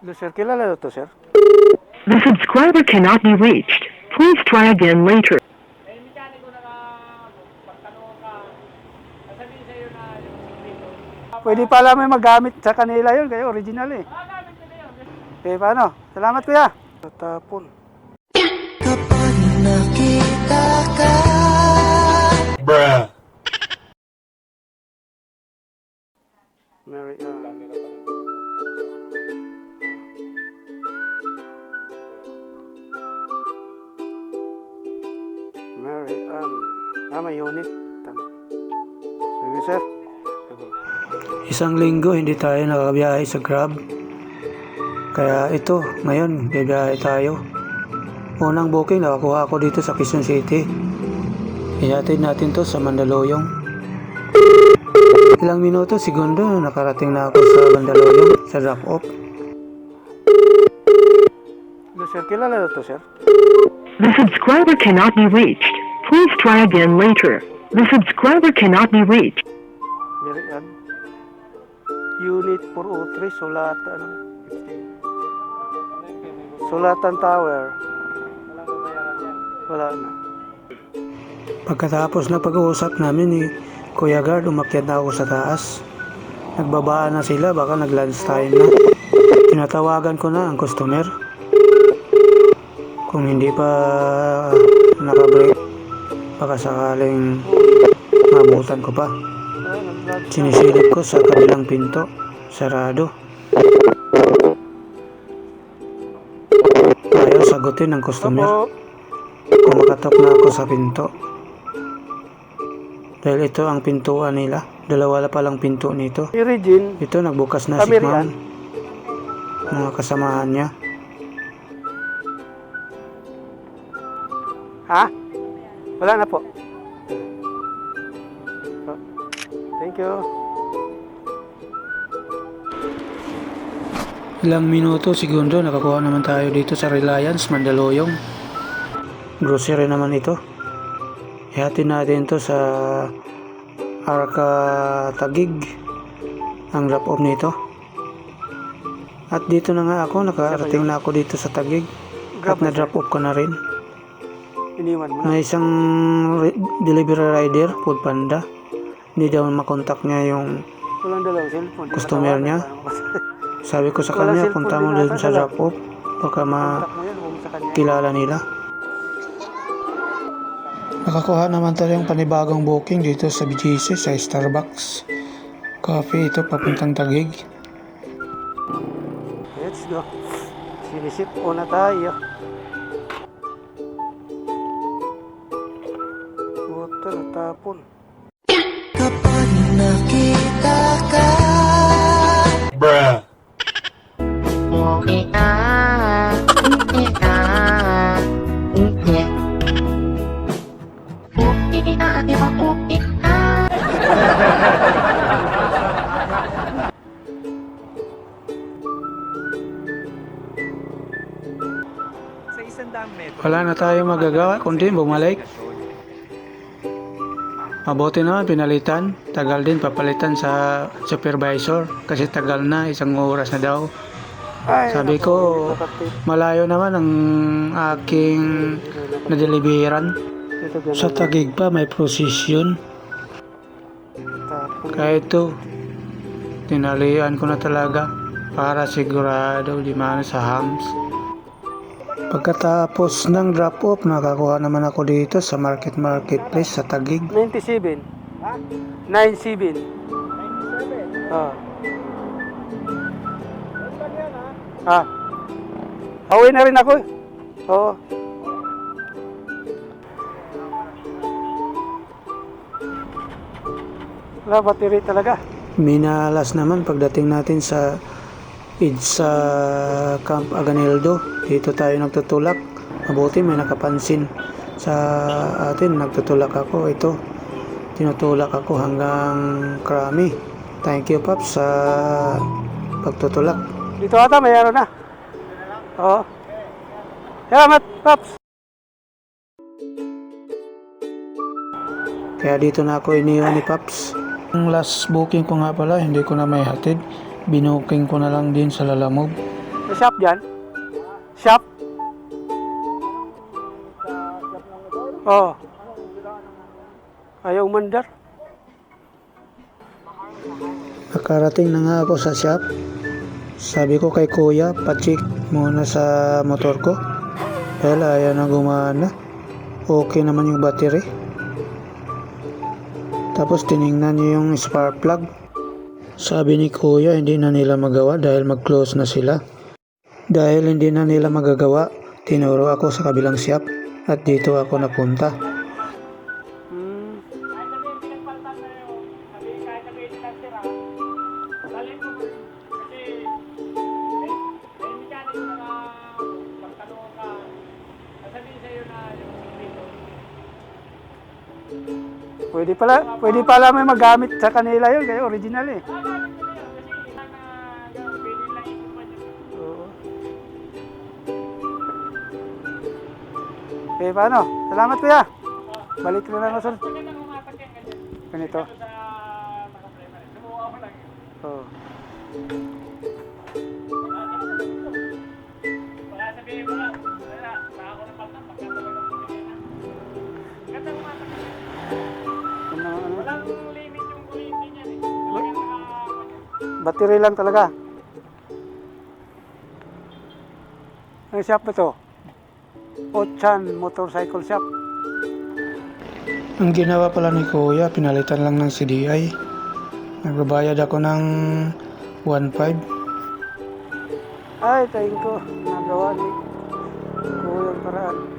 Sir, kilala to, sir? The subscriber cannot be reached. Please try again later. Pwede pala may magamit sa kanila yun, kaya original eh. Okay, paano? Salamat kuya. Tatapon. Kapag nakita ka. Bruh. Mary Ann. May unit. Sige, sir. Isang linggo hindi tayo nakabiyahe sa Grab. Kaya ito, ngayon, bibiyahe tayo. Unang booking nakakuha ako dito sa Quezon City. Ihatid natin to sa Mandaluyong. Ilang minuto, segundo, nakarating na ako sa Mandaluyong, sa drop-off. Sir, kilala to, sir? The subscriber cannot be reached. Please try again later. The subscriber cannot be reached. Mary Ann. Unit 403, Sulatan. Sulatan Tower. Wala na. Pagkatapos na pag-uusap namin ni Kuya Guard, umakyat na ako sa taas. Nagbabaan na sila, baka nag-lunch time na. Tinatawagan ko na ang customer. Kung hindi pa nakabreak, baka sakaling mabutan ko pa. Sinisilip ko sa kabilang pinto, sarado. Ayaw sagutin ng customer. Kumakatok na ako sa pinto. Dahil ito ang pintuan nila. Dalawa pa lang pinto nito. Ito nagbukas na si ma'am. Mga kasamahan niya. Ha? Wala na po. Thank you. Ilang minuto, segundo, nakakuha naman tayo dito sa Reliance, Mandaluyong. Grocery naman ito. Ihatid natin to sa Arca Taguig, ang drop-off nito. At dito na nga ako, nakarating na ako dito sa Taguig. At na-drop-off ko na rin. May isang delivery rider, Food Panda. Hindi daw makontak niya yung customer niya. Sabi ko sa kanya, punta mo doon sa drop-off. Baka makilala nila. Nakakuha naman tayo yung panibagong booking dito sa BGC, sa Starbucks Coffee. Ito, papuntang Taguig. Let's go. Sinisip ko na tayo. Tapon. Kapag nakita ka. Bruh. Wala na tayo magagawa kundi bumalik. Mabuti naman pinalitan. Tagal din papalitan sa supervisor kasi tagal na, isang oras na daw. Sabi ko, malayo naman ang aking nadeliveran. Sa Taguig pa may prosesyon. Kaya ito, tinalian ko na talaga para sigurado di man sa hams. Pagkatapos ng drop-off, nakakuha naman ako dito sa marketplace sa Taguig. 97. 97. Away na rin ako. Oo. Wala, battery talaga. Minalas naman pagdating natin sa sa Camp Aganeldo. Dito tayo nagtutulak. Mabuti may nakapansin sa atin. Nagtutulak ako. Ito, tinutulak ako hanggang Krami. Thank you, Pops, sa pagtutulak. Dito ata mayroon na. Oo. Salamat, Pops. Kaya dito na ako iniwan ni Pops. Ang last booking ko nga pala, hindi ko na may hatid. Binuking ko na lang din sa Lalamove. shop dyan? Shop? Oo. Ayaw umandar. Nakarating na nga ako sa shop. Sabi ko kay kuya, pa-check muna sa motor ko. Dahil ayaw na gumana. Okay naman yung battery. Tapos tiningnan niyo yung spark plug. Sabi ni kuya hindi na nila magawa dahil mag-close na sila. Dahil hindi na nila magagawa, tinuro ako sa kabilang shop at dito ako napunta. Pwede pala may magamit sa kanila yun, kaya original eh. Oo. Okay, paano? Salamat kuya. Balik na lang ako. Ganito. Oo. Battery lang talaga. Ang shop na to? Ochan Motorcycle Shop. Ang ginawa pala ni kuya, pinalitan lang ng CDI. Nagbabayad ako ng 1.5. Ay, tayo ko. Nagawa ni kuya ang paraan.